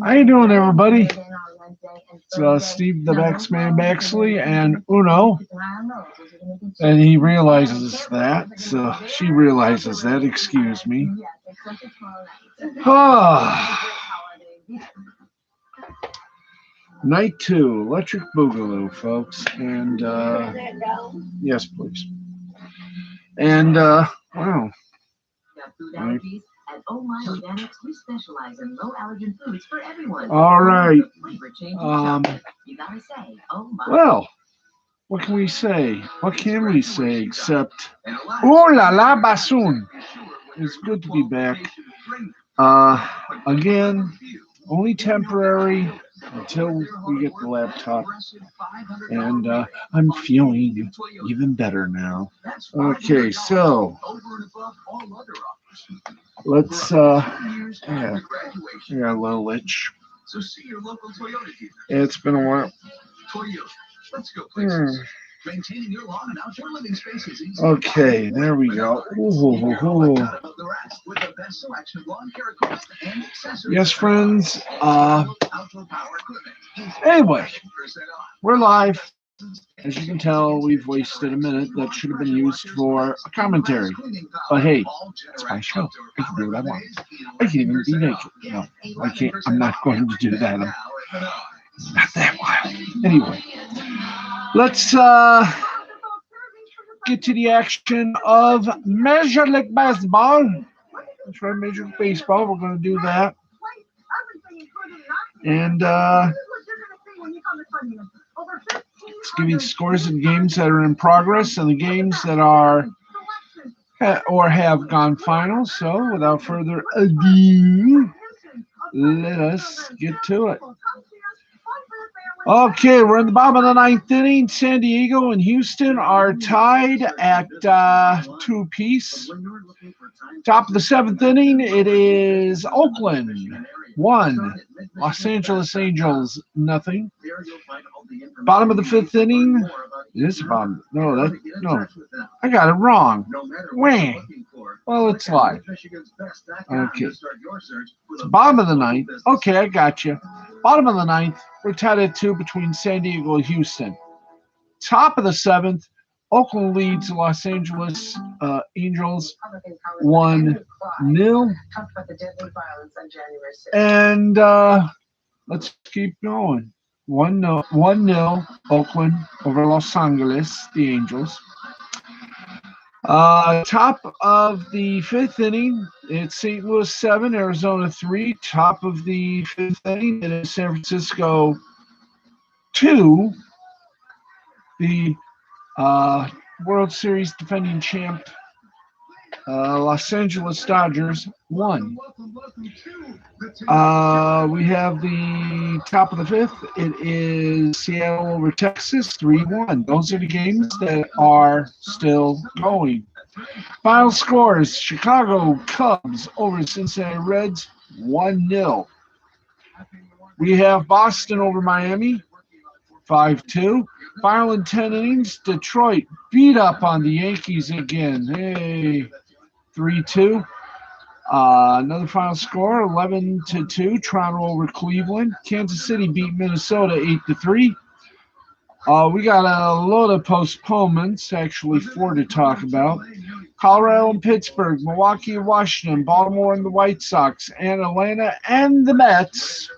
How you doing, everybody? It's Steve the Baxman Baxley and Uno. And he realizes that, so she realizes that, excuse me. Night 2, Electric Boogaloo, folks. And, yes, please. And, wow. Right. At Oh My Organics, we specialize in low allergen foods for everyone. All right. Well, what can we say? What can we say except, oh la la bassoon. It's good to be back. Again, only temporary until we get the laptop. And I'm feeling even better now. Okay, so let's yeah, a little itch. Yeah, it's been a while. Okay, there we go. Ooh. Yes, friends. Anyway, we're live. As you can tell, we've wasted a minute that should have been used for a commentary. But hey, it's my show. I can do what I want. I can even be naked. No, I can't. I'm not going to do that. I'm not that wild. Anyway, let's get to the action of Major League Baseball. That's right, Major League Baseball. We're going to do that. And let's give you the scores of the games that are in progress and the games that are or have gone final. So without further ado, let us get to it. Okay, we're in the bottom of the ninth inning. San Diego and Houston are tied at 2-apiece. Top of the seventh inning, it is Oakland 1, Los Angeles Angels 0. Bottom of the fifth inning, this bottom. No, I got it wrong. Whang. Well, it's live. Okay. It's bottom of the ninth. Okay, I got you. Bottom of the ninth, we're tied at 2 between San Diego and Houston. Top of the seventh, Oakland leads Los Angeles Angels 1-0. And let's keep going. 1-0 Oakland over Los Angeles, the Angels. Top of the fifth inning, it's St. Louis 7, Arizona 3. Top of the fifth inning, it is San Francisco 2. The World Series defending champ, Los Angeles Dodgers 1. We have the top of the fifth. It is Seattle over Texas 3-1. Those are the games that are still going. Final scores: Chicago Cubs over Cincinnati Reds 1-0. We have Boston over Miami 5-2. Final in 10 innings, Detroit beat up on the Yankees again. Hey, 3-2. Another final score, 11-2. Toronto over Cleveland. Kansas City beat Minnesota 8-3. We got a load of postponements, actually 4 to talk about. Colorado and Pittsburgh, Milwaukee and Washington, Baltimore and the White Sox, and Atlanta and the Mets.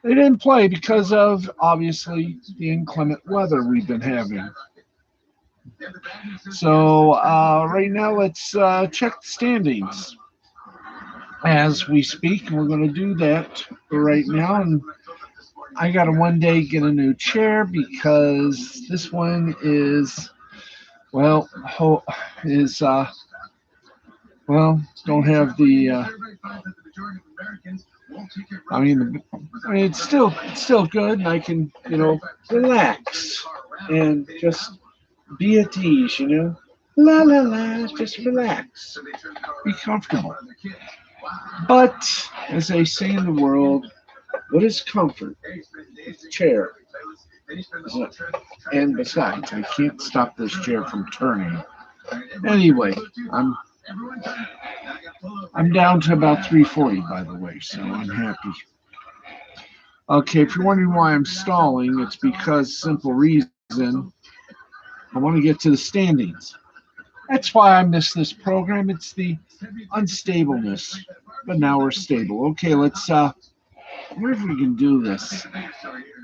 They didn't play because of, obviously, the inclement weather we've been having. So right now, let's check the standings as we speak. We're going to do that right now. And I got to one day get a new chair because this one is, don't have the, it's still good, and I can, relax and just be at ease, La la la, just relax. Be comfortable. But, as they say in the world, what is comfort? It's a chair. And besides, I can't stop this chair from turning. Anyway, I'm down to about 340, by the way, so I'm happy. Okay, if you're wondering why I'm stalling, it's because simple reason I want to get to the standings. That's why I missed this program. It's the unstableness, but now we're stable. Okay, let's. I wonder if we can do this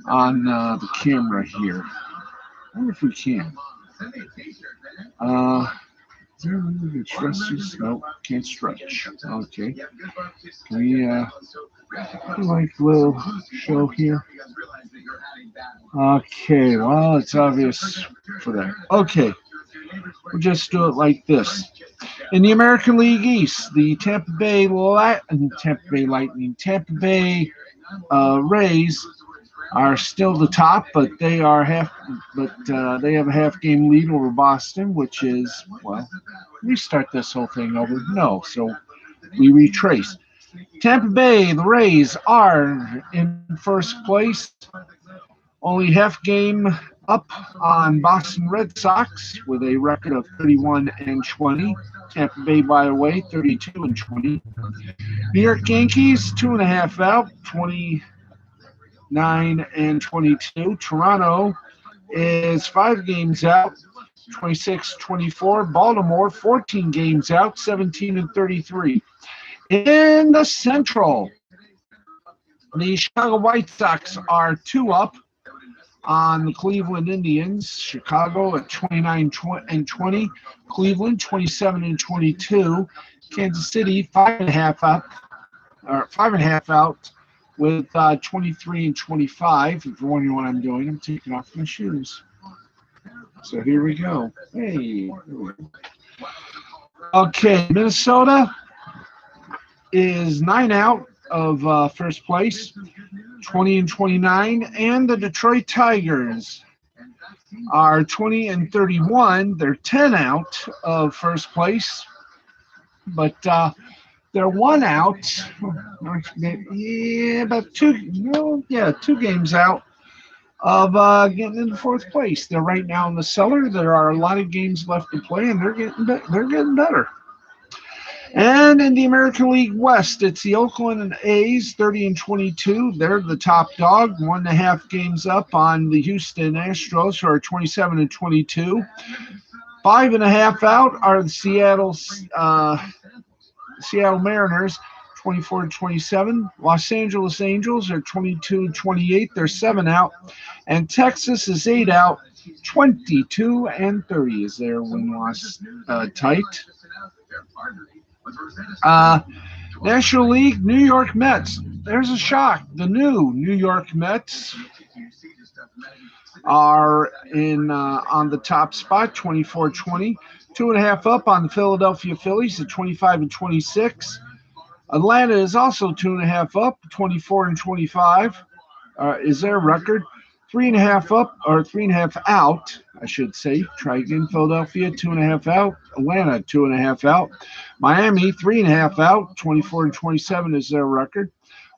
on the camera here. I wonder if we can. Uh, stretches? Nope, can't stretch. Okay. We like a little show here. Okay, well, it's obvious for that. Okay, we'll just do it like this. In the American League East, the Tampa Bay Rays are still the top, but they are they have a half game lead over Boston, which is, well, restart this whole thing over. No, so we retrace. Tampa Bay, the Rays are in first place, only half game up on Boston Red Sox with a record of 31-20. Tampa Bay, by the way, 32-20. New York Yankees, 2.5 out, 29-22. Toronto is 5 games out, 26-24. Baltimore, 14 games out, 17-33. In the Central, the Chicago White Sox are 2 up on the Cleveland Indians. Chicago at 29-20. Cleveland 27-22. Kansas City 5.5 up, or 5.5 out with 23-25. If you're wondering what I'm doing, I'm taking off my shoes. So here we go. Hey. Okay, Minnesota is 9 out of first place, 20-29, and the Detroit Tigers are 20-31. They're 10 out of first place, but they're 1 out. Yeah, about 2 games out of getting into fourth place. They're right now in the cellar. There are a lot of games left to play, and they're getting better. And in the American League West, it's the Oakland A's, 30-22. They're the top dog, 1.5 games up on the Houston Astros, who are 27-22. 5.5 out are the Seattle Mariners, 24-27. Los Angeles Angels are 22-28. They're 7 out. And Texas is 8 out, 22-30 is their win-loss tight. National League, New York Mets. There's a shock. The new New York Mets are in on the top spot, 24-20. 2.5 up on the Philadelphia Phillies at 25-26. Atlanta is also 2.5 up, 24-25 is their record. 3.5 up, or 3.5 out, I should say. Try again. Philadelphia, 2.5 out. Atlanta, 2.5 out. Miami, 3.5 out. 24-27 is their record.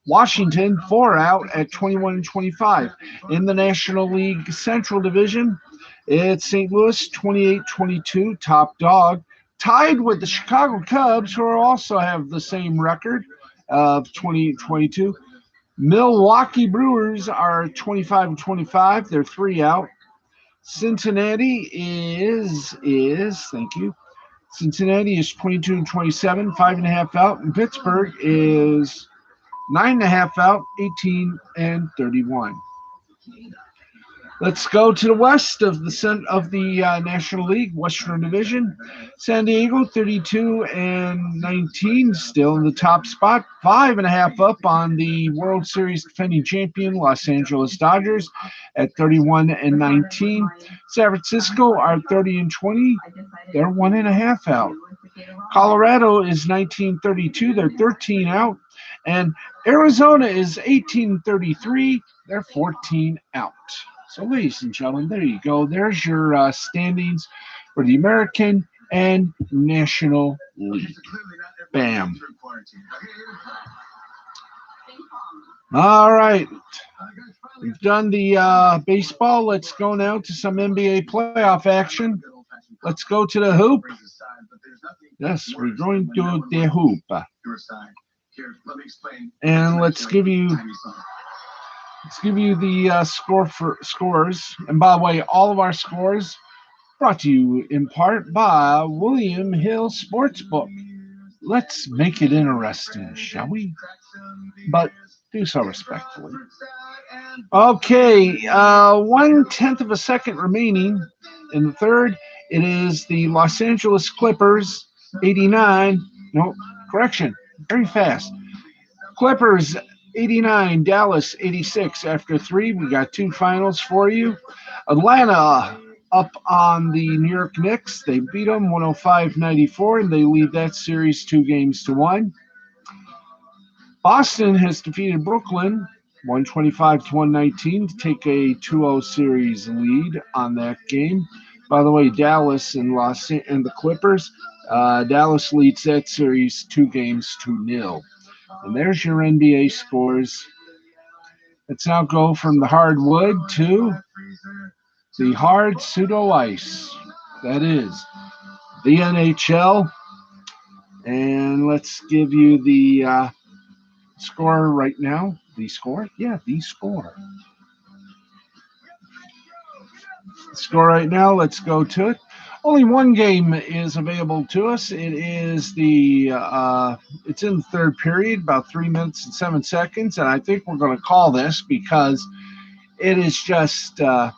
Washington, 4 out at 21-25. In the National League Central Division, it's St. Louis, 28-22, top dog. Tied with the Chicago Cubs, who also have the same record of 20-22. Milwaukee Brewers are 25-25. They're 3 out. Cincinnati is thank you. Cincinnati is 22-27, 5.5 out. And Pittsburgh is 9.5 out, 18-31. Let's go to the west of the National League, Western Division. San Diego, 32-19, still in the top spot. 5.5 up on the World Series defending champion, Los Angeles Dodgers, at 31-19. San Francisco are 30-20. They're 1.5 out. Colorado is 19-32. They're 13 out. And Arizona is 18-33. They're 14 out. So, ladies and gentlemen, there you go. There's your standings for the American and National League. Bam. All right. We've done the baseball. Let's go now to some NBA playoff action. Let's go to the hoop. Yes, we're going to the hoop. And let's give you the scores. And by the way, all of our scores brought to you in part by William Hill Sportsbook. Let's make it interesting, shall we? But do so respectfully. Okay, 1/10 of a second remaining in the third. It is the Los Angeles Clippers 89. No, correction, very fast. Clippers 89, Dallas 86 after 3. We got 2 finals for you. Atlanta up on the New York Knicks. They beat them 105-94, and they lead that series 2-1. Boston has defeated Brooklyn 125-119 to take a 2-0 series lead on that game. By the way, Dallas and the Clippers, Dallas leads that series 2-0. And there's your NBA scores. Let's now go from the hardwood to the hard pseudo ice. That is the NHL. And let's give you the score right now. The score? Yeah, the score. Score right now. Let's go to it. Only one game is available to us. It is it's in the third period, about 3 minutes and 7 seconds, and I think we're going to call this because it is just or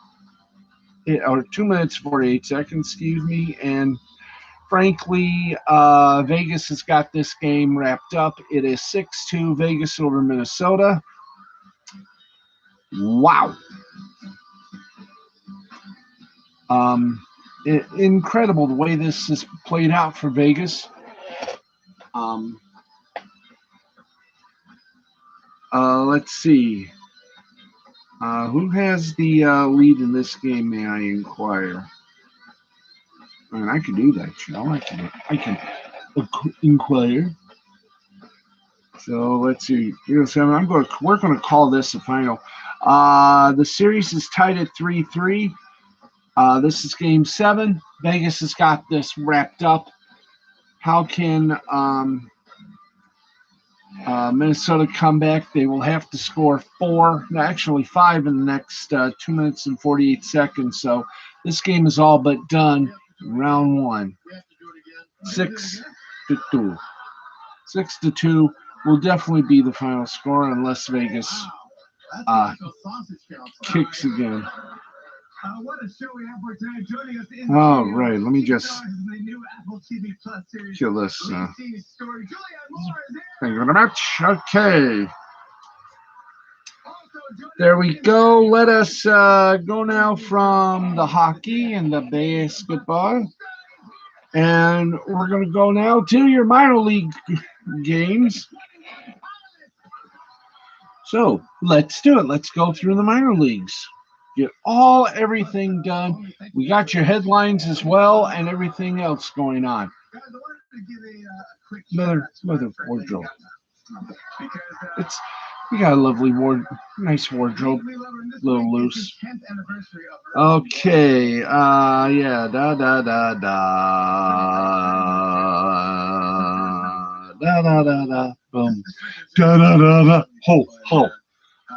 2 minutes 48 seconds, excuse me. And frankly, Vegas has got this game wrapped up. It is 6-2 Vegas over Minnesota. Wow. Incredible the way this has played out for Vegas. Let's see. Who has the lead in this game, may I inquire? I mean, I can do that, you know. I can inquire. So let's see. We're going to call this a final. The series is tied at 3-3. This is game 7. Vegas has got this wrapped up. How can Minnesota come back? They will have to score 4, actually 5 in the next 2 minutes and 48 seconds. So this game is all but done in round 1. 6-2. 6-2 will definitely be the final score unless Vegas kicks again. All right, let me just kill this. Thank you very much. Okay. There we go. Let us go now from the hockey and the basketball. And we're going to go now to your minor league games. So let's do it. Let's go through the minor leagues. Get everything done. We got your headlines as well and everything else going on. Another wardrobe. We got a lovely nice wardrobe. A little loose. Okay. Yeah. Da da da da. Da da da da. Boom. Da da da da. Ho ho.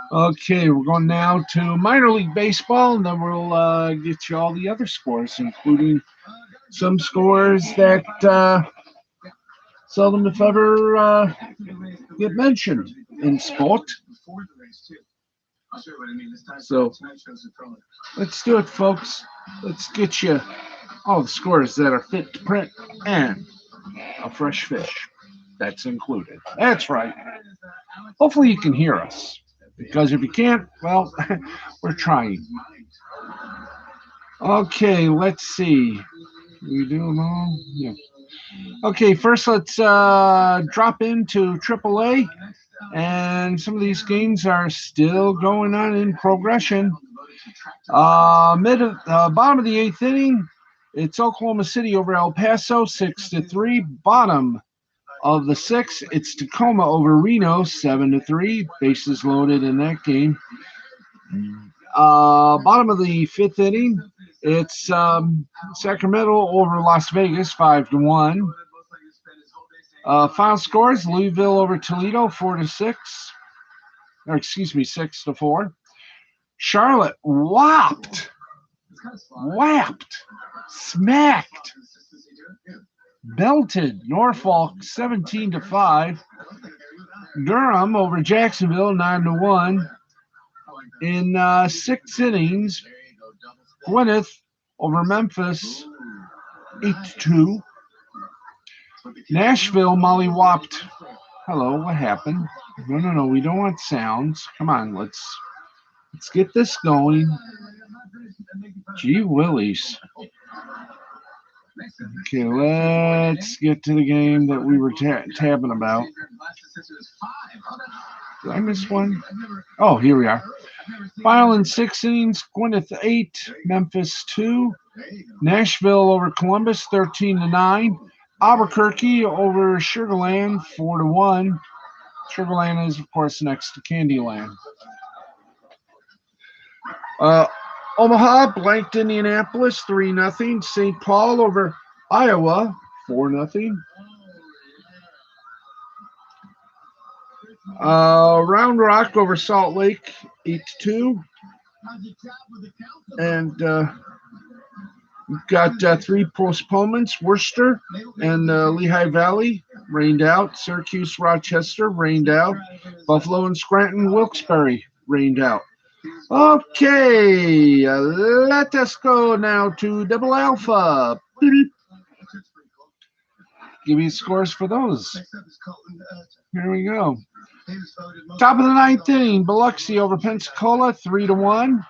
Okay, we're going now to minor league baseball, and then we'll get you all the other scores, including some scores that seldom, if ever, get mentioned in sport. So let's do it, folks. Let's get you all the scores that are fit to print and a fresh fish that's included. That's right. Hopefully you can hear us. Because if you can't, well, we're trying. Okay, let's see. We do them all? Yeah. Okay, first let's drop into AAA. And some of these games are still going on in progression. Bottom of the 8th inning, it's Oklahoma City over El Paso, 6-3. Bottom of the 6th, it's Tacoma over Reno, 7-3. Bases loaded in that game. Bottom of the 5th inning, it's Sacramento over Las Vegas, 5-1. Final scores: Louisville over Toledo, 4-6. Or excuse me, 6-4. Charlotte whacked, smacked, belted Norfolk 17-5. Durham over Jacksonville 9-1. In 6 innings, Gwyneth over Memphis 8-2. Nashville mollywopped. Hello, what happened? No, we don't want sounds. Come on, let's get this going. Gee willies. Okay, let's get to the game that we were tabbing about. Did I miss one? Oh, here we are. Final in 6 innings, Gwyneth 8, Memphis 2. Nashville over Columbus 13-9. Albuquerque over Sugarland 4-1. Sugarland is, of course, next to Candyland. Omaha blanked Indianapolis 3-0. St. Paul over Iowa 4-0. Round Rock over Salt Lake 8-2. And we've got 3 postponements. Worcester and Lehigh Valley rained out. Syracuse, Rochester rained out. Buffalo and Scranton, Wilkes-Barre rained out. Okay, let us go now to Double Alpha. Beep. Give me scores for those. Here we go. Top of the 9th inning, Biloxi over Pensacola 3-1.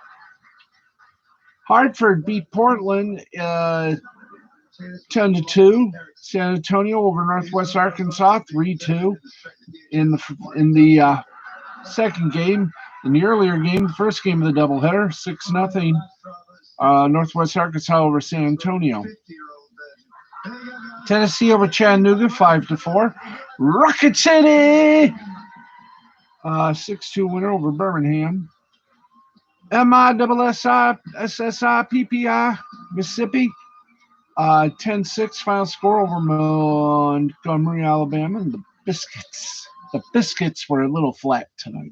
Hartford beat Portland 10-2. San Antonio over Northwest Arkansas 3-2. In the second game, in the earlier game, the first game of the doubleheader, 6-0. Northwest Arkansas over San Antonio. Tennessee over Chattanooga 5-4. Rocket City 6-2 winner over Birmingham. MISSIPPI Mississippi 10-6 final score over Montgomery, Alabama. And the Biscuits were a little flat tonight.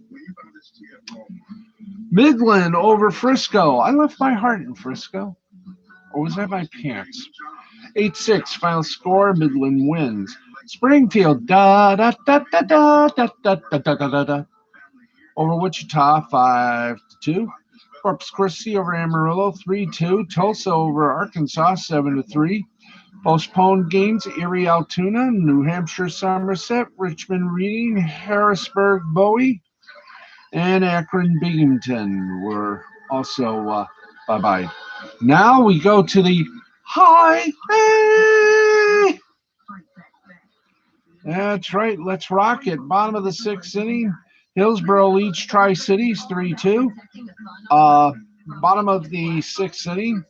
Midland over Frisco. I left my heart in Frisco. Or was that my pants? 8-6 final score. Midland wins. Springfield over Wichita 5-2. Corpus Christi over Amarillo 3-2. Tulsa over Arkansas 7-3. Postponed games: Erie, Altoona, New Hampshire, Somerset, Richmond, Reading, Harrisburg, Bowie, and Akron, Binghamton were also bye-bye. Now we go to the high A. That's right. Let's rock it. Bottom of the 6th inning. Hillsboro leads Tri-Cities 3-2. Bottom of the 6th inning.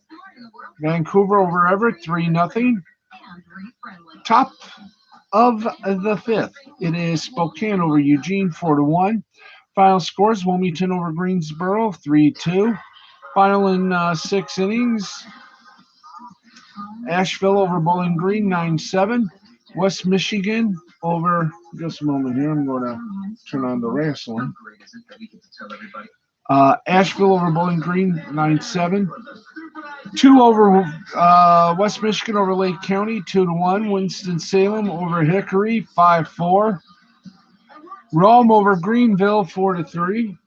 Vancouver over Everett 3-0. Top of the 5th. It is Spokane over Eugene 4-1. Final scores: Wilmington over Greensboro 3-2. Final in 6 innings. Asheville over Bowling Green 9-7. West Michigan over, just a moment here, I'm going to turn on the wrestling. Asheville over Bowling Green 9-7. 2 over West Michigan over Lake County 2-1. Winston-Salem over Hickory 5-4. Rome over Greenville 4-3.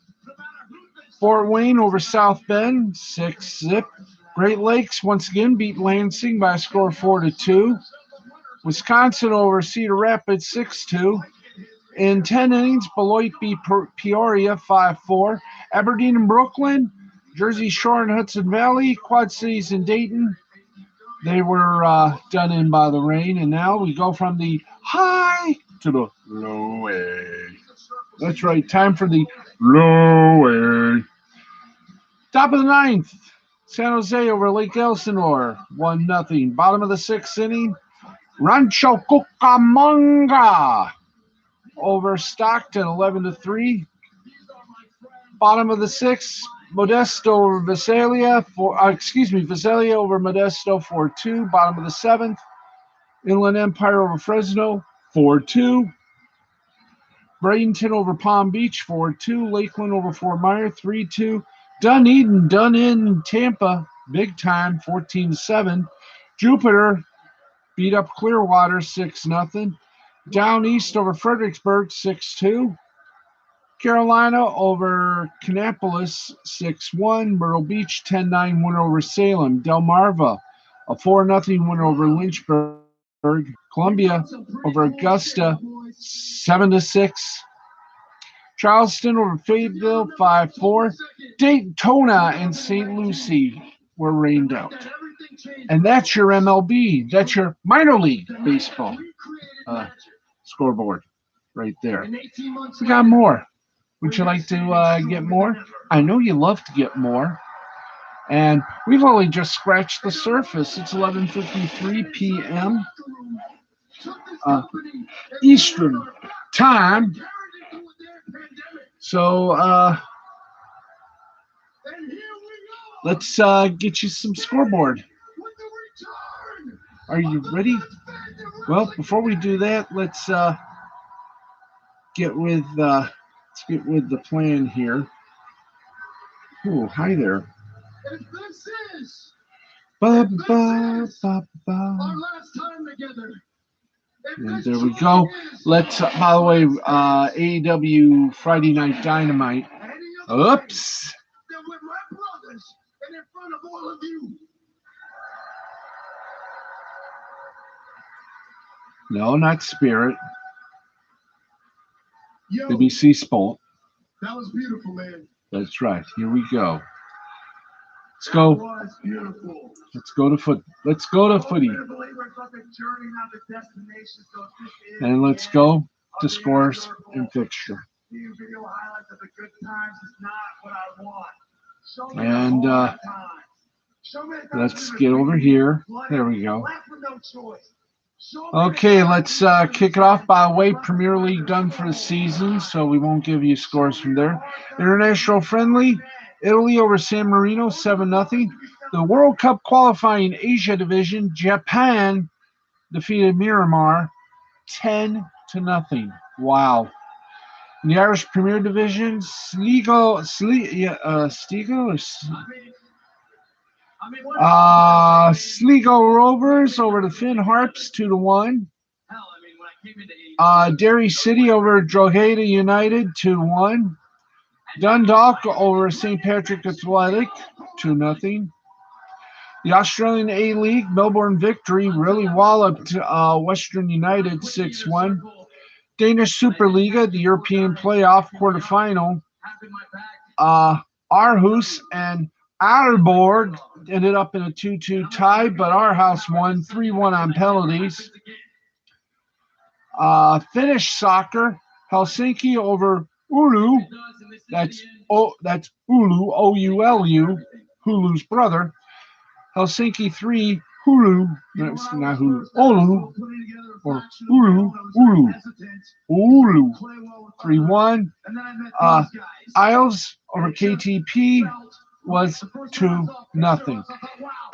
Fort Wayne over South Bend 6-0. Great Lakes once again beat Lansing by a score of 4-2. Wisconsin over Cedar Rapids 6-2. In 10 innings, Beloit beat Peoria 5-4. Aberdeen and Brooklyn, Jersey Shore and Hudson Valley, Quad Cities and Dayton, they were done in by the rain. And now we go from the high to the low A. That's right, time for the low A. Top of the 9th, San Jose over Lake Elsinore 1-0. Bottom of the 6th inning, Rancho Cucamonga over Stockton 11-3. Bottom of the 6th, Modesto over Visalia Visalia over Modesto 4-2. Bottom of the 7th, Inland Empire over Fresno 4-2. Bradenton over Palm Beach, 4-2. Lakeland over Fort Myers, 3-2. Dunedin, done in Tampa, big time, 14-7. Jupiter beat up Clearwater, 6-0. Down East over Fredericksburg, 6-2. Carolina over Kannapolis, 6-1. Myrtle Beach, 10-9 win over Salem. Delmarva, a 4-0 win over Lynchburg. Columbia over Augusta, 7-6. Charleston over Fayetteville, 5-4. Daytona and St. Lucie were rained out. And that's your MLB. That's your minor league baseball scoreboard right there. We got more. Would you like to get more? I know you love to get more. And we've only just scratched the surface. It's 11:53 p.m. Eastern time. So let's get you some scoreboard. Are you ready? Well, before we do that, let's get with the plan here. Oh, hi there. Ba, ba, ba, ba. And there we go. Let's, by the way, AEW Friday Night Dynamite. Oops. No, not Spirit. BBC Sport. That was beautiful, man. That's right. Here we go. Let's go. Let's go to foot. Let's go to footy. And let's go to scores and fixture. And let's get over here. There we go. Okay, let's kick it off. By the way, Premier League done for the season, so we won't give you scores from there. International friendly, Italy over San Marino, 7-0. The World Cup qualifying Asia division, Japan defeated Myanmar 10-0. Wow. In the Irish Premier Division, Sligo Rovers over the Finn Harps 2-1. Derry City over Drogheda United 2-1. Dundalk over St. Patrick Athletic 2-0. The Australian A-League, Melbourne Victory really walloped Western United 6-1. Danish Superliga, the European playoff quarterfinal, Aarhus and Aalborg ended up in a 2-2 tie, but Aarhus won 3-1 on penalties. Finnish soccer, Helsinki over Oulu. That's Oulu, O-U-L-U, Hulu's brother. Helsinki 3, Hulu, that's not Hulu, Oulu, or Oulu, 3-1. Isles over KTP was 2-0.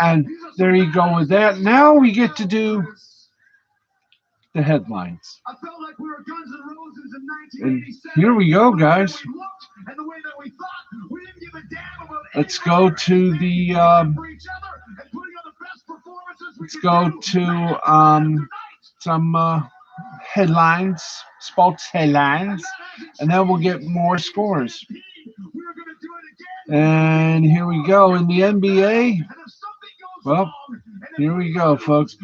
And there you go with that. Now we get to do the headlines. And here we go, guys. Let's go to the some headlines, sports headlines, and then we'll get more scores. And here we go in the NBA. Well, here we go, folks.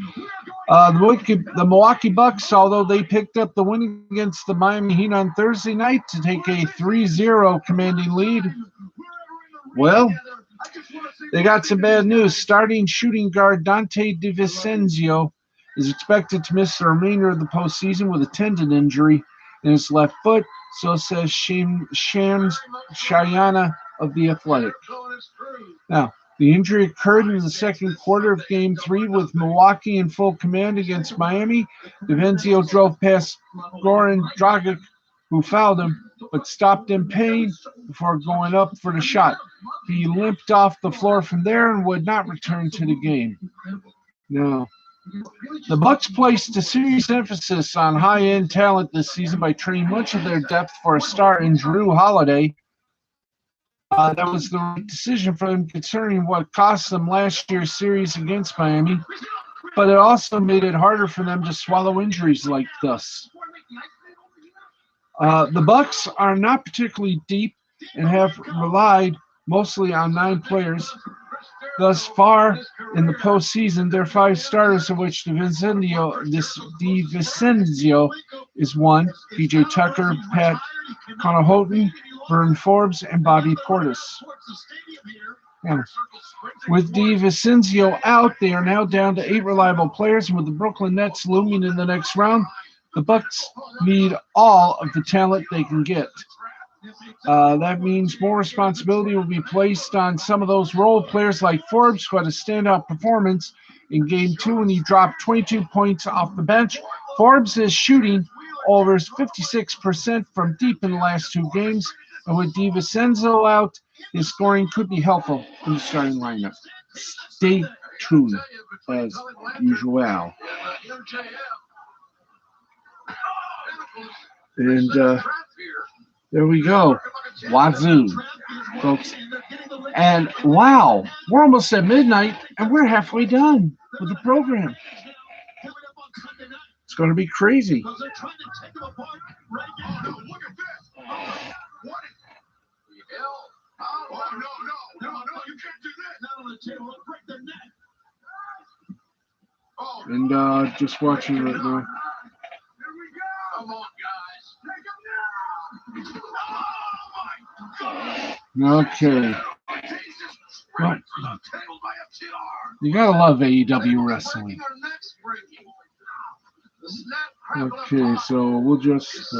The Milwaukee Bucks, although they picked up the win against the Miami Heat on Thursday night to take a 3-0 commanding lead, well, they got some bad news. Starting shooting guard Dante DiVincenzo is expected to miss the remainder of the postseason with a tendon injury in his left foot, so says Shams Shayana of The Athletic. Now, the injury occurred in the second quarter of Game 3 with Milwaukee in full command against Miami. DiVincenzo drove past Goran Dragic, who fouled him, but stopped in pain before going up for the shot. He limped off the floor from there and would not return to the game. Now, The Bucks placed a serious emphasis on high-end talent this season by trading much of their depth for a star in Drew Holiday. That was the right decision for them, considering what cost them last year's series against Miami. But it also made it harder for them to swallow injuries like this. The Bucks are not particularly deep and have relied mostly on 9 players. Thus far in the postseason, their 5 starters, of which DiVincenzo is one: P.J. Tucker, Pat Connaughton, Vern Forbes, and Bobby Portis. Yeah. With DiVincenzo out, they are now down to 8 reliable players, and with the Brooklyn Nets looming in the next round, the Bucks need all of the talent they can get. That means more responsibility will be placed on some of those role players like Forbes, who had a standout performance in Game 2 when he dropped 22 points off the bench. Forbes is shooting over 56% from deep in the last 2 games, and with DiVincenzo out, his scoring could be helpful in the starting lineup. Stay tuned as usual. And there we go. Wazoo, folks. And wow, we're almost at midnight, and we're halfway done with the program. It's going to be crazy. And just watching it right now. Okay. Well, you gotta love AEW wrestling. Okay, so we'll just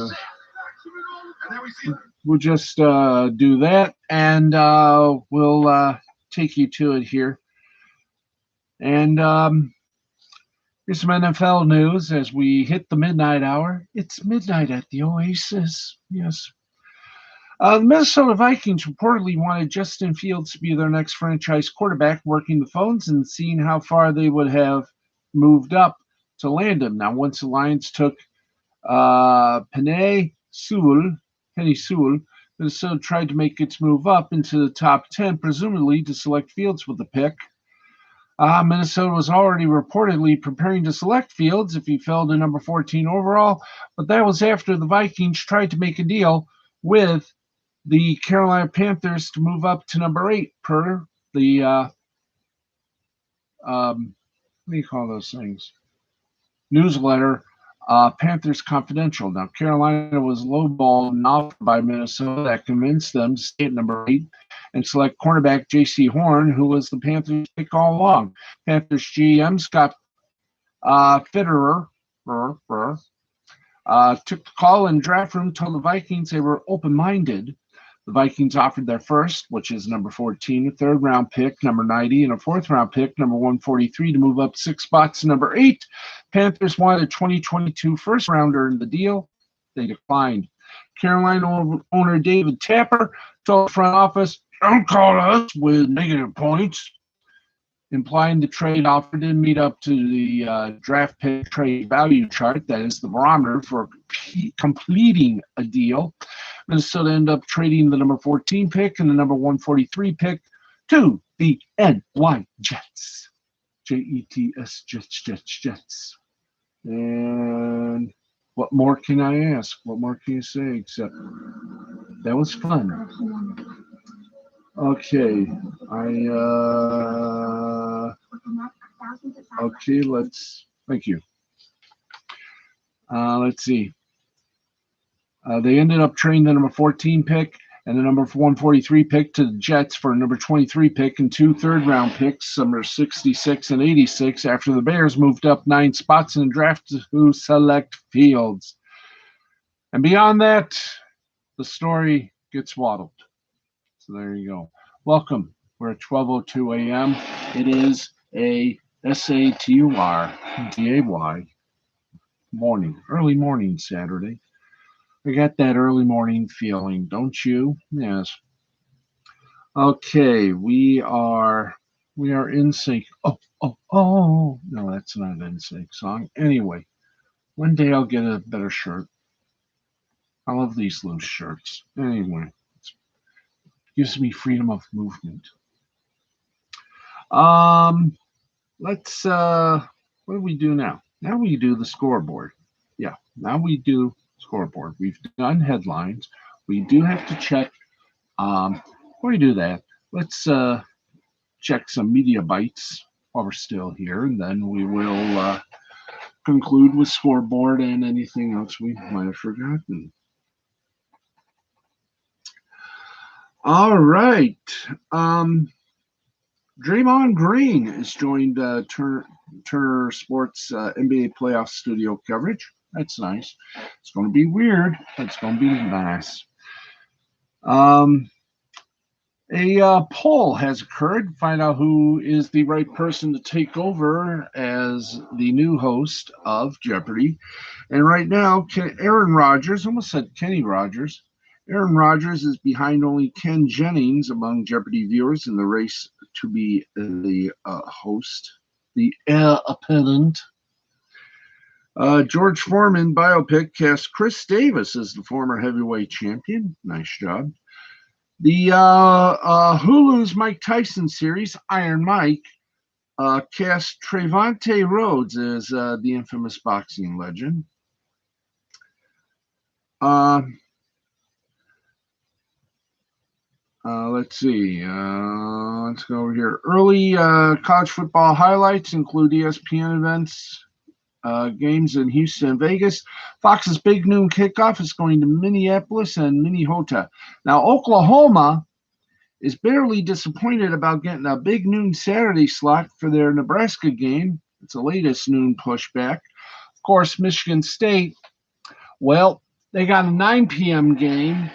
do that, and we'll take you to it here. And here's some NFL news as we hit the midnight hour. It's midnight at the Oasis. Yes. The Minnesota Vikings reportedly wanted Justin Fields to be their next franchise quarterback, working the phones and seeing how far they would have moved up to land him. Now, once the Lions took Penei Sewell, Minnesota tried to make its move up into the top 10, presumably to select Fields with the pick. Minnesota was already reportedly preparing to select Fields if he fell to number 14 overall, but that was after the Vikings tried to make a deal with the Carolina Panthers to move up to number 8 per the what do you call those things? Newsletter, Panthers Confidential. Now, Carolina was lowballed and offered by Minnesota that convinced them to stay at number 8 and select cornerback J.C. Horn, who was the Panthers pick all along. Panthers GM Scott Fitterer took the call in the draft room, told the Vikings they were open-minded. The Vikings offered their first, which is number 14, a third-round pick, number 90, and a fourth-round pick, number 143, to move up 6 spots to number 8. Panthers wanted a 2022 first-rounder in the deal. They declined. Carolina owner David Tapper told the front office, "Don't call us with negative points," implying the trade offer didn't meet up to the draft pick trade value chart, that is the barometer for completing a deal. Minnesota ended up trading the number 14 pick and the number 143 pick to the NY Jets. Jets, Jets. And what more can I ask? What more can you say except that was fun? Okay, thank you. Let's see. They ended up trading the number 14 pick and the number 143 pick to the Jets for a number 23 pick and 2 third-round picks, number 66 and 86, after the Bears moved up 9 spots in the draft to select Fields. And beyond that, the story gets waddled. So there you go. Welcome. We're at 12:02 a.m. It is a SATURDAY morning, early morning Saturday. I got that early morning feeling, don't you? Yes. Okay, we're We are in sync. Oh, oh, oh. No, that's not an in sync song. Anyway, one day I'll get a better shirt. I love these loose shirts. Anyway, it gives me freedom of movement. Let's what do we do now? Now we do the scoreboard. Yeah, now we do scoreboard. We've done headlines. We do have to check. Before we do that, let's check some media bites while we're still here, and then we will conclude with scoreboard and anything else we might have forgotten. All right. Draymond Green has joined Turner Sports NBA playoff studio coverage. That's nice. It's going to be weird, but it's going to be nice. A poll has occurred to find out who is the right person to take over as the new host of Jeopardy. And right now, Aaron Rodgers, almost said Kenny Rogers, Aaron Rodgers is behind only Ken Jennings among Jeopardy viewers in the race to be the host, the heir apparent. George Foreman biopic cast Chris Davis as the former heavyweight champion. Nice job. The Hulu's Mike Tyson series, Iron Mike, cast Trevante Rhodes as the infamous boxing legend. Let's see. Let's go over here. Early college football highlights include ESPN events, games in Houston and Vegas. Fox's big noon kickoff is going to Minneapolis and Minnesota. Now, Oklahoma is bitterly disappointed about getting a big noon Saturday slot for their Nebraska game. It's the latest noon pushback. Of course, Michigan State, well, they got a 9 p.m. game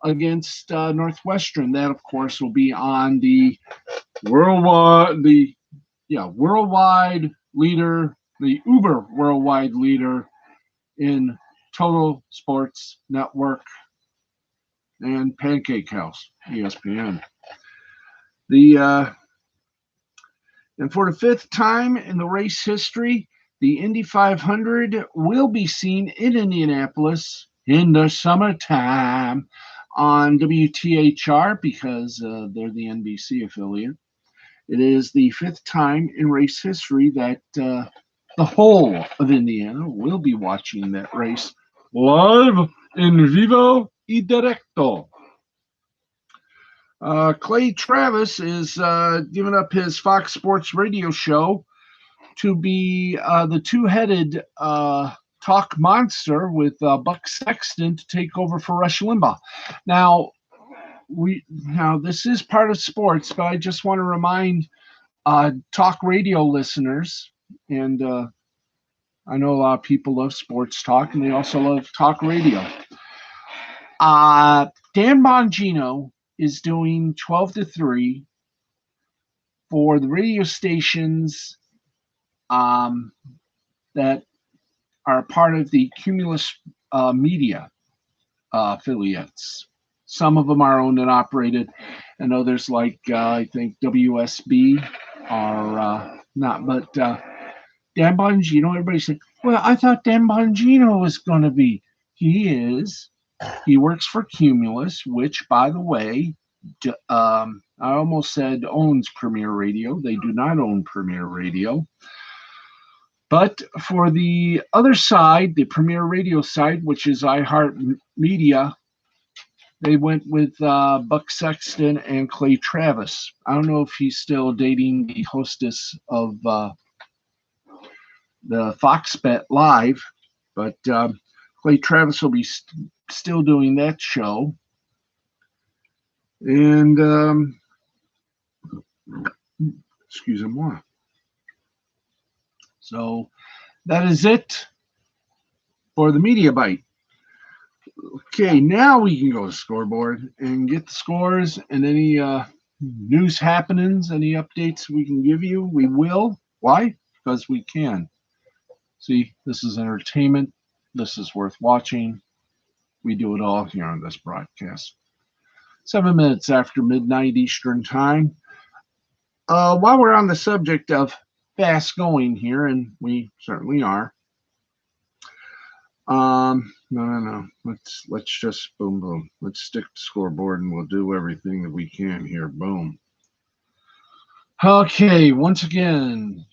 against Northwestern. That, of course, will be on the worldwide leader, the Uber worldwide leader in Total Sports Network and Pancake House, ESPN. And for the fifth time in the race history, the Indy 500 will be seen in Indianapolis in the summertime on WTHR because they're the NBC affiliate. It is the fifth time in race history that the whole of Indiana will be watching that race live in vivo y directo. Clay Travis is giving up his Fox Sports radio show to be the two-headed talk monster with Buck Sexton to take over for Rush Limbaugh. Now this is part of sports, but I just want to remind talk radio listeners, and I know a lot of people love sports talk, and they also love talk radio. Dan Bongino is doing 12 to 3 for the radio stations that are part of the Cumulus Media affiliates. Some of them are owned and operated, and others like I think WSB are not. But Dan Bongino, everybody said, well, I thought Dan Bongino was going to be. He is. He works for Cumulus, which, by the way, I almost said owns Premier Radio. They do not own Premier Radio. But for the other side, the Premier Radio side, which is iHeartMedia, they went with Buck Sexton and Clay Travis. I don't know if he's still dating the hostess of the Fox Bet Live, but Clay Travis will be still doing that show. And excusez-moi. So that is it for the media bite. Okay, now we can go to scoreboard and get the scores and any news happenings, any updates we can give you. We will. Why? Because we can. See, this is entertainment. This is worth watching. We do it all here on this broadcast. 7 minutes after midnight Eastern time. While we're on the subject of fast going here, and we certainly are. No. Let's just boom. Let's stick to scoreboard, and we'll do everything that we can here. Boom. Okay. Once again,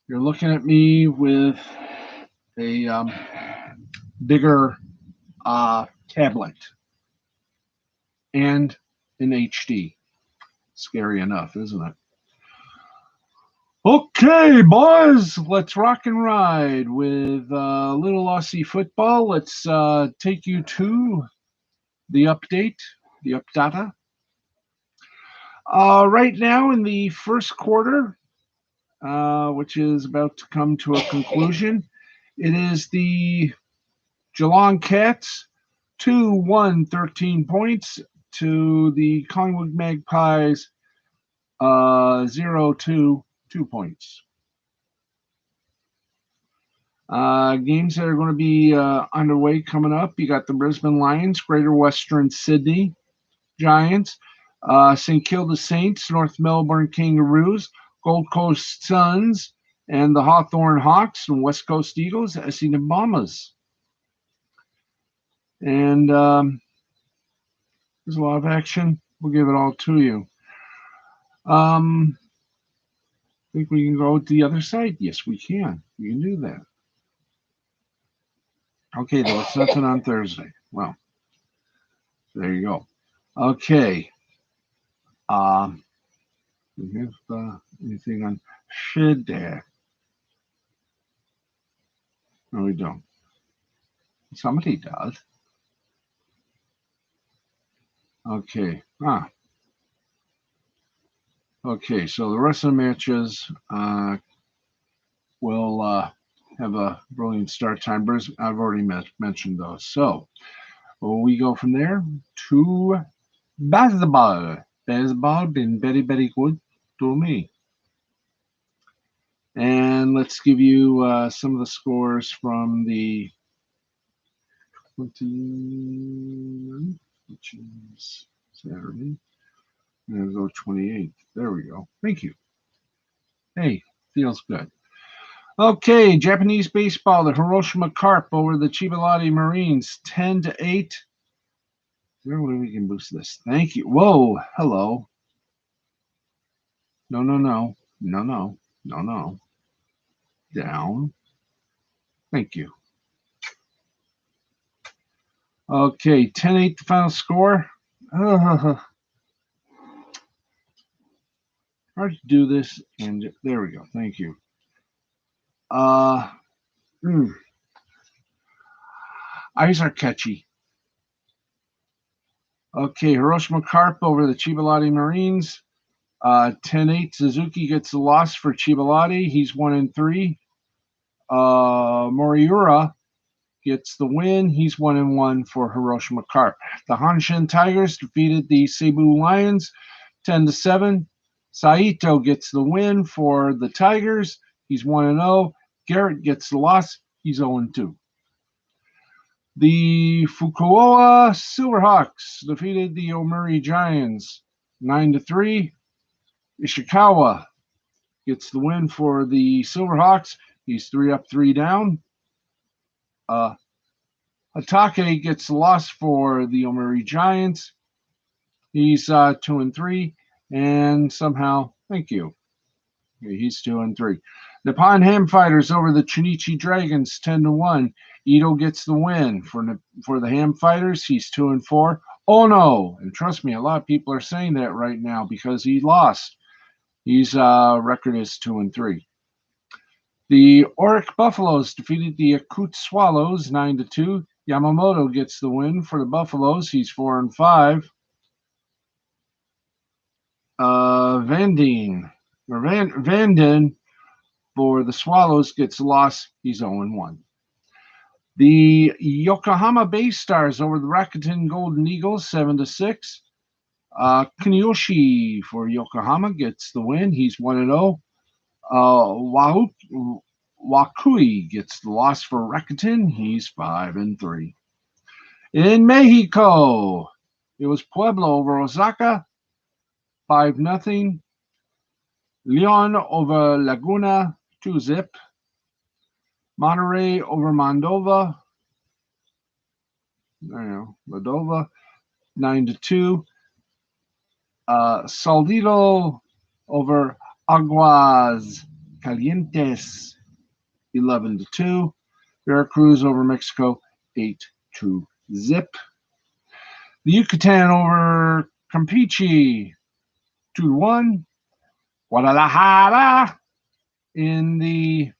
you're looking at me with a bigger tablet and an HD. Scary enough, isn't it? Okay, boys, let's rock and ride with Little Aussie football. Let's take you to the update, the updata. Right now in the first quarter, which is about to come to a conclusion, it is the Geelong Cats 2-1, 13 points to the Collingwood Magpies 0-2, 2 points. Games that are going to be underway coming up. You got the Brisbane Lions, Greater Western Sydney Giants, St. Kilda Saints, North Melbourne Kangaroos, Gold Coast Suns, and the Hawthorn Hawks and West Coast Eagles, Essendon Bombers. And there's a lot of action. We'll give it all to you. I think we can go to the other side. Yes, we can. We can do that. Okay, though, it's nothing on Thursday. Well, there you go. Okay. We have anything on Friday? No, we don't. Somebody does. Okay. Okay, so the rest of the matches will have a brilliant start time. I've already mentioned those. So we go from there to basketball. Baseball been very, very good to me. And let's give you some of the scores from the 29th, which is Saturday. And go 28th. There we go. Thank you. Hey, feels good. Okay, Japanese baseball, the Hiroshima Carp over the Chibalati Marines, 10-8. Is there a way we can boost this? Thank you. Whoa, hello. No. Down. Thank you. Okay, 10-8 the final score. Hard to do this, and there we go. Thank you. Eyes are catchy. Okay, Hiroshima Carp over the Chibalati Marines. 10-8. Suzuki gets the loss for Chibalati. He's 1-3. Moriura gets the win. He's 1-1 for Hiroshima Carp. The Hanshin Tigers defeated the Cebu Lions 10-7. Saito gets the win for the Tigers. He's 1-0. Garrett gets the loss. He's 0-2. The Fukuoka Silverhawks defeated the Omori Giants 9-3. Ishikawa gets the win for the Silverhawks. He's 3 up, 3 down. Hatake gets the loss for the Omori Giants. He's 2-3. And somehow, thank you. He's 2-3. Nippon Ham Fighters over the Chunichi Dragons 10-1. Ito gets the win for the Ham Fighters. He's 2-4. Oh no! And trust me, a lot of people are saying that right now because he lost. His record is 2-3. The Oric Buffaloes defeated the Akut Swallows 9-2. Yamamoto gets the win for the Buffaloes. He's 4-5. Vanden for the Swallows gets the loss. He's 0-1. The Yokohama Bay Stars over the Rakuten Golden Eagles 7-6. Kunioshi for Yokohama gets the win. He's 1-0. Wakui gets the loss for Rakuten. He's 5-3. In Mexico, it was Puebla over Osaka, 5-0. Leon over Laguna, 2-zip. Monterrey over Moldova. Moldova, 9-2. Saldito over Aguas Calientes, 11-2. Veracruz over Mexico, 8-zip. The Yucatan over Campeche, 2-1. Guadalajara in the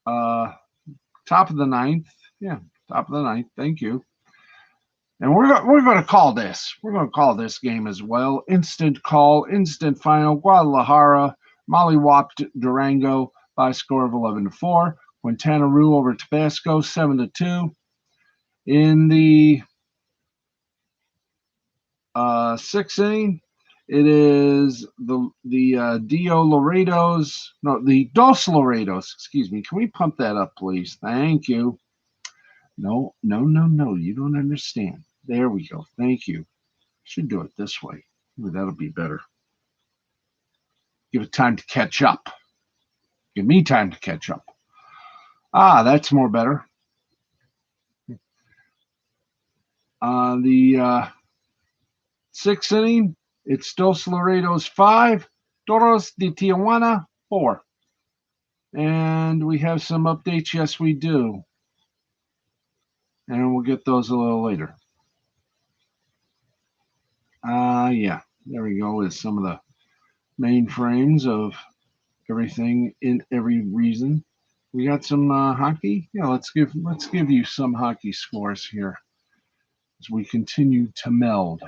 top of the ninth. Yeah, top of the ninth. Thank you. And we're going to call this. We're going to call this game as well. Instant call, instant final. Guadalajara mollywopped Durango by a score of 11-4. Quintana Roo over Tabasco, 7-2. In the sixth inning, it is the Dos Laredos. Excuse me. Can we pump that up, please? Thank you. No. You don't understand. There we go. Thank you. Should do it this way. Ooh, that'll be better. Give it time to catch up. Give me time to catch up. That's more better. The sixth inning, it's Dos Laredos 5, Toros de Tijuana 4. And we have some updates. Yes, we do. And we'll get those a little later. Yeah, there we go with some of the main frames of everything in every reason. We got some hockey. Yeah, let's give you some hockey scores here as we continue to meld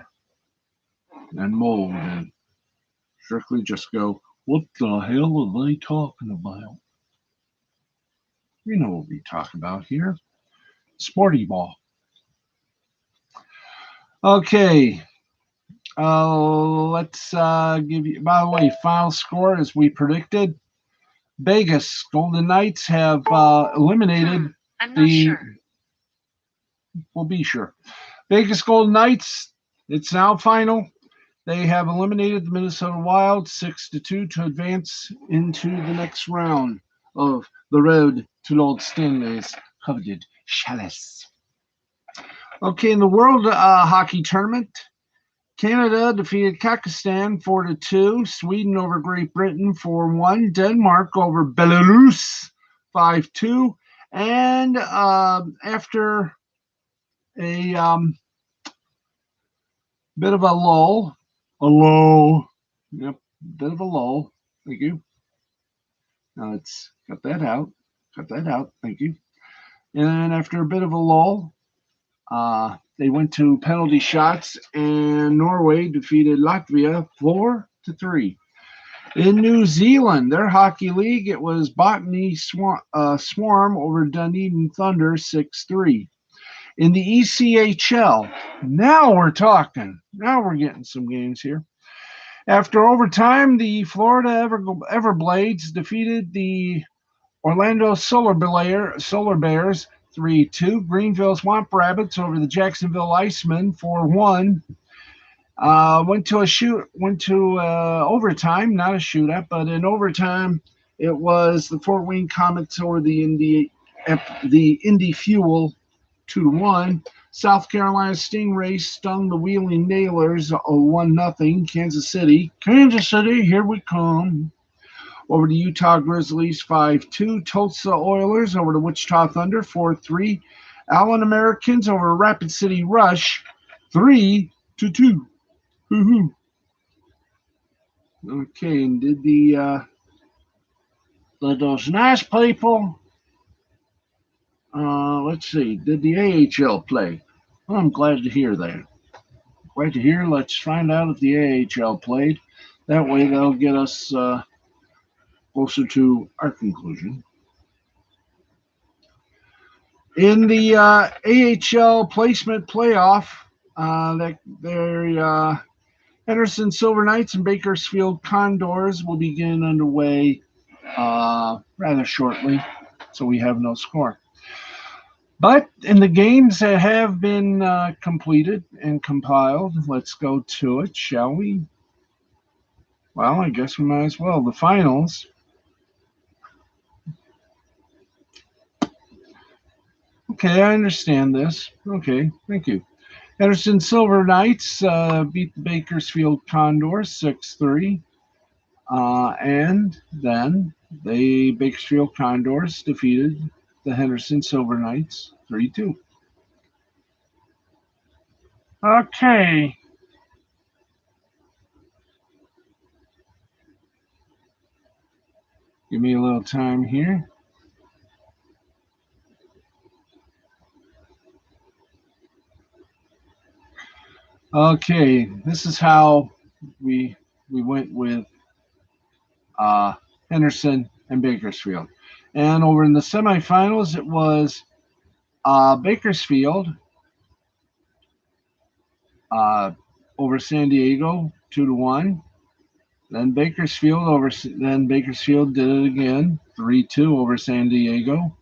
and mold and strictly just go, what the hell are they talking about? We know what we talk about here. Sporty ball. Okay. Let's give you, by the way, final score as we predicted. Vegas Golden Knights have eliminated We'll be sure. Vegas Golden Knights, it's now final. They have eliminated the Minnesota Wild 6-2 to advance into the next round of the road to Lord Stanley's coveted chalice. Okay, in the World Hockey Tournament, Canada defeated Kazakhstan 4-2. Sweden over Great Britain 4-1. Denmark over Belarus 5-2. And after a bit of a lull, bit of a lull. Thank you. Now let's cut that out. Thank you. And after a bit of a lull, they went to penalty shots, and Norway defeated Latvia 4-3. In New Zealand, their hockey league, it was Botany Swarm over Dunedin Thunder 6-3. In the ECHL, now we're talking. Now we're getting some games here. After overtime, the Florida Everblades defeated the Orlando Solar Bears 3-2. Greenville Swamp Rabbits over the Jacksonville Icemen 4-1. Went to overtime, not a shootout, but in overtime it was the Fort Wayne Comets over the Indy Fuel 2-1. South Carolina Stingrays stung the Wheeling Nailers 1-0. Kansas City, here we come. Over the Utah Grizzlies 5-2. Tulsa Oilers over the Wichita Thunder 4-3. Allen Americans over Rapid City Rush 3-2. Woohoo. Okay, and did those nice people, let's see, did the AHL play? Well, I'm glad to hear that. Glad to hear. Let's find out if the AHL played. That way they'll get us closer to our conclusion. In the AHL placement playoff, Henderson Silver Knights and Bakersfield Condors will begin underway rather shortly, so we have no score. But in the games that have been completed and compiled, let's go to it, shall we? Well, I guess we might as well. The finals. Okay, I understand this. Okay, thank you. Henderson Silver Knights beat the Bakersfield Condors 6-3. And then the Bakersfield Condors defeated the Henderson Silver Knights 3-2. Okay. Give me a little time here. Okay, this is how we went with Henderson and Bakersfield. And over in the semifinals, it was Bakersfield uh, over San Diego 2-1. Then Bakersfield did it again 3-2 over San Diego.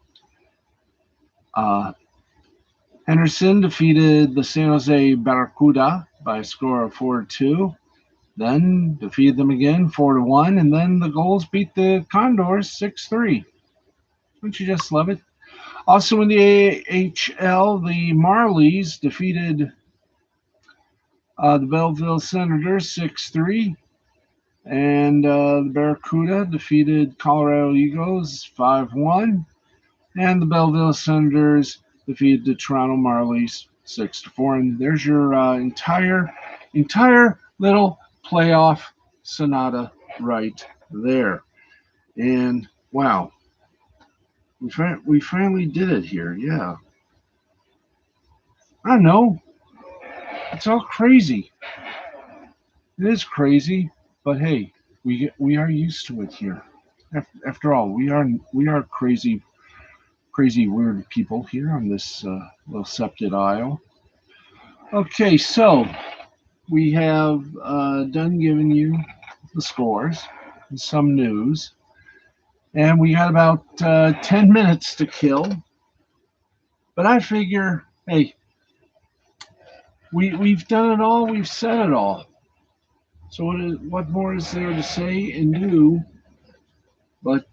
Uh, Henderson defeated the San Jose Barracuda by a score of 4-2. Then defeated them again 4-1, and then the Goals beat the Condors 6-3. Don't you just love it? Also in the AHL, the Marlies defeated the Belleville Senators 6-3, and the Barracuda defeated Colorado Eagles 5-1, and the Belleville Senators defeated the Toronto Marlies 6-4. And there's your entire little playoff sonata right there. And wow, we finally did it here. Yeah, I know it's all crazy. It is crazy, but hey, we are used to it here. After all, we are crazy weird people here on this little septed isle. Okay, so we have done giving you the scores and some news, and we got about 10 minutes to kill. But I figure, hey, we've done it all, we've said it all. So what more is there to say and do but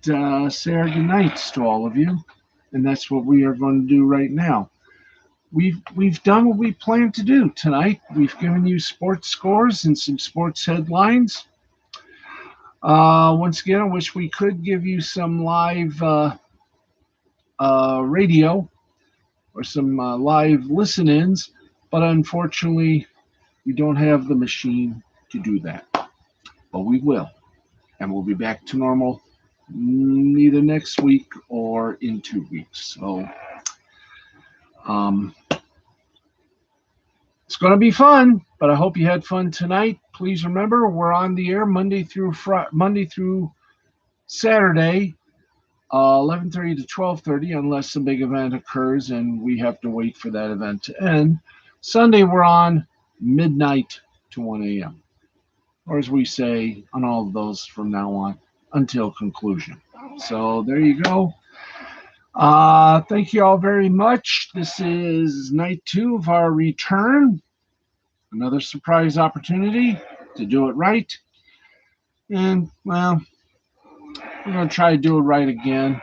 say our goodnights to all of you, and that's what we are going to do right now. We've done what we planned to do tonight. We've given you sports scores and some sports headlines. Once again, I wish we could give you some live radio or some live listen-ins, but unfortunately, we don't have the machine to do that. But we will, and we'll be back to normal either next week or in 2 weeks. So it's going to be fun, but I hope you had fun tonight. Please remember, we're on the air Monday through Saturday, 11:30 to 12:30, unless a big event occurs and we have to wait for that event to end. Sunday, we're on midnight to 1 a.m., or as we say on all of those from now on, until conclusion. So there you go. Thank you all very much. This is night 2 of our return. Another surprise opportunity to do it right. And, well, we're going to try to do it right again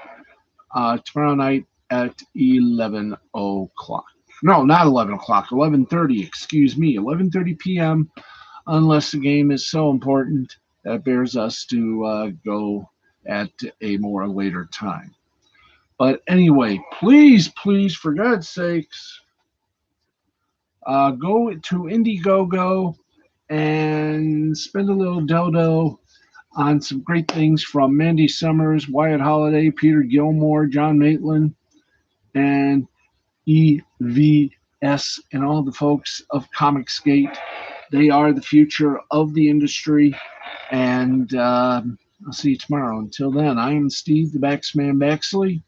tomorrow night at 11 o'clock. No, not 11 o'clock, 11:30, excuse me, 11:30 p.m., unless the game is so important that bears us to go at a more later time. But anyway, please, for God's sakes, go to Indiegogo and spend a little dodo on some great things from Mandy Summers, Wyatt Holliday, Peter Gilmore, John Maitland, and EVS, and all the folks of Comicsgate. They are the future of the industry, and I'll see you tomorrow. Until then, I am Steve, the Baxman Baxley.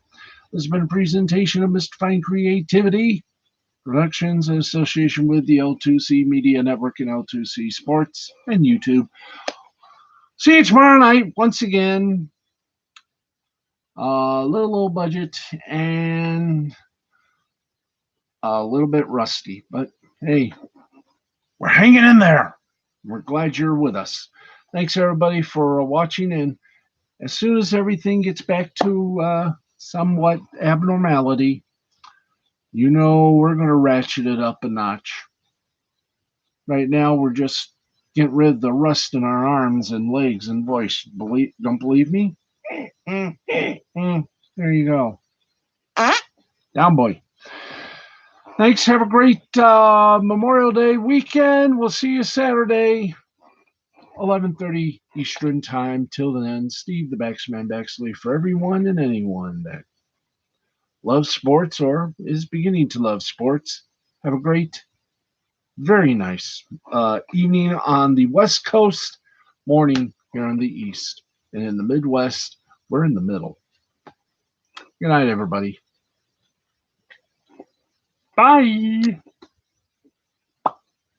This has been a presentation of Mr. Fine Creativity Productions in association with the L2C Media Network and L2C Sports and YouTube. See you tomorrow night. Once again, a little low budget and a little bit rusty. But hey, we're hanging in there. We're glad you're with us. Thanks, everybody, for watching. And as soon as everything gets back to somewhat abnormality, we're going to ratchet it up a notch. Right now, we're just getting rid of the rust in our arms and legs and voice. Don't believe me? There you go. Down, boy. Thanks. Have a great Memorial Day weekend. We'll see you Saturday, 11:30 Eastern Time. Till then, Steve the Backsman Baxley for everyone and anyone that loves sports or is beginning to love sports. Have a great, very nice evening on the West Coast, morning here on the East. And in the Midwest, we're in the middle. Good night, everybody. Bye.